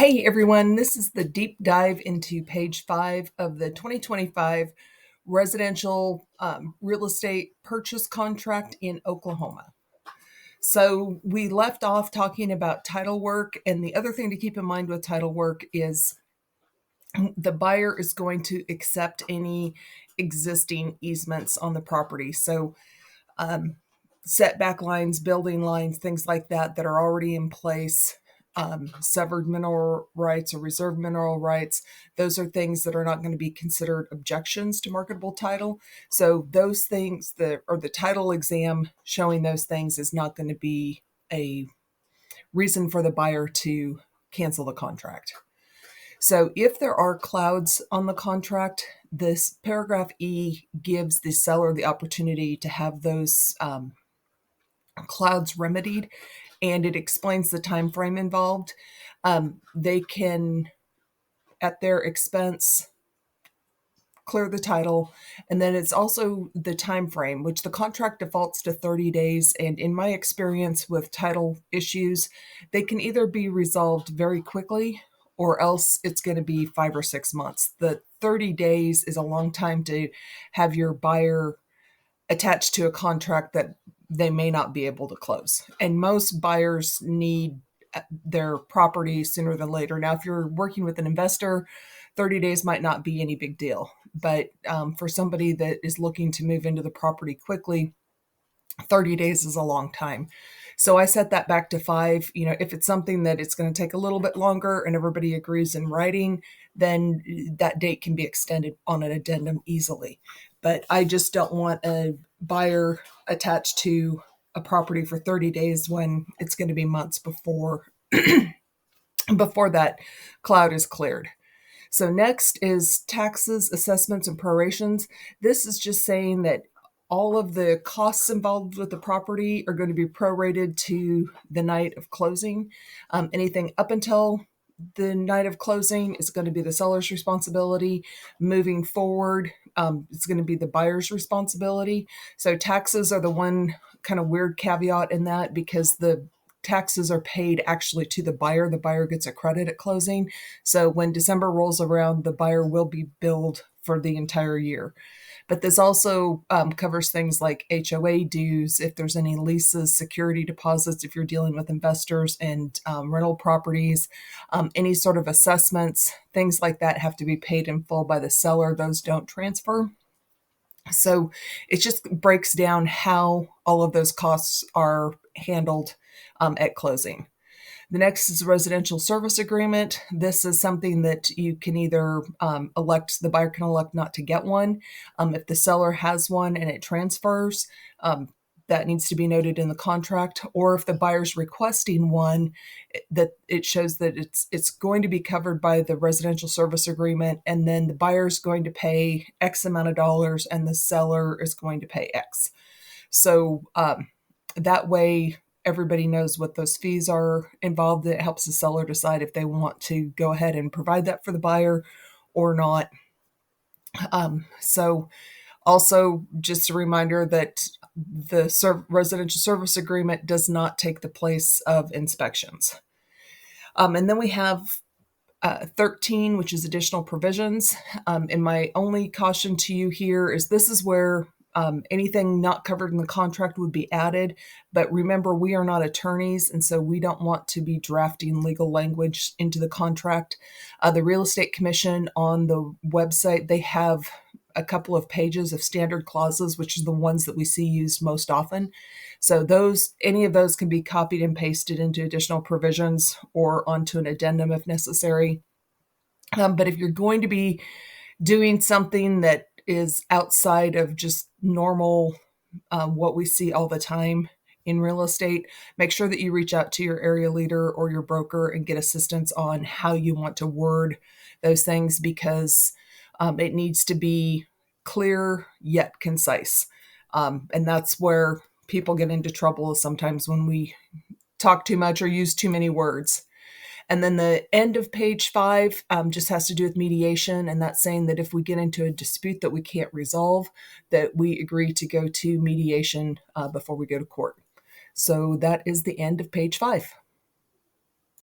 Hey everyone, this is the deep dive into page 5 of the 2025 residential real estate purchase contract in Oklahoma. So we left off talking about title work, and the other thing to keep in mind with title work is the buyer is going to accept any existing easements on the property. So setback lines, building lines, things like that are already in place, severed mineral rights or reserved mineral rights. Those are things that are not going to be considered objections to marketable title. So those things or the title exam showing those things is not going to be a reason for the buyer to cancel the contract. So if there are clouds on the contract, this paragraph E gives the seller the opportunity to have those clouds remedied, and it explains the time frame involved. They can, at their expense, clear the title, and then it's also the time frame, which the contract defaults to 30 days. And in my experience with title issues, they can either be resolved very quickly or else it's going to be 5 or 6 months. The 30 days is a long time to have your buyer attached to a contract that they may not be able to close. And most buyers need their property sooner than later. Now, if you're working with an investor, 30 days might not be any big deal. But for somebody that is looking to move into the property quickly, 30 days is a long time. So I set that back to 5. If it's something that it's going to take a little bit longer and everybody agrees in writing, then that date can be extended on an addendum easily. But I just don't want a buyer attached to a property for 30 days when it's going to be months before that cloud is cleared. So next is taxes, assessments, and prorations. This is just saying that all of the costs involved with the property are going to be prorated to the night of closing. Anything up until the night of closing is going to be the seller's responsibility. Moving forward, it's going to be the buyer's responsibility. So taxes are the one kind of weird caveat in that, because the taxes are paid actually to the buyer. The buyer gets a credit at closing. So when December rolls around, the buyer will be billed for the entire year. But this also covers things like HOA dues, if there's any leases, security deposits, if you're dealing with investors and rental properties, any sort of assessments, things like that have to be paid in full by the seller. Those don't transfer. So it just breaks down how all of those costs are handled at closing. The next is a residential service agreement. This is something that you can either the buyer can elect not to get one. If the seller has one and it transfers, that needs to be noted in the contract. Or if the buyer's requesting one, that it shows that it's going to be covered by the residential service agreement, and then the buyer's going to pay X amount of dollars and the seller is going to pay X. So that way everybody knows what those fees are involved. It helps the seller decide if they want to go ahead and provide that for the buyer or not. So also just a reminder that the residential service agreement does not take the place of inspections. And then we have 13, which is additional provisions. And my only caution to you here is this is where anything not covered in the contract would be added. But remember, we are not attorneys, and so we don't want to be drafting legal language into the contract. The Real Estate Commission on the website, they have a couple of pages of standard clauses, which are the ones that we see used most often. So any of those can be copied and pasted into additional provisions or onto an addendum if necessary. But if you're going to be doing something that is outside of just normal, what we see all the time in real estate, make sure that you reach out to your area leader or your broker and get assistance on how you want to word those things, because it needs to be clear yet concise. And that's where people get into trouble sometimes, when we talk too much or use too many words. And then the end of page 5 just has to do with mediation, and that's saying that if we get into a dispute that we can't resolve, that we agree to go to mediation before we go to court. So that is the end of page 5.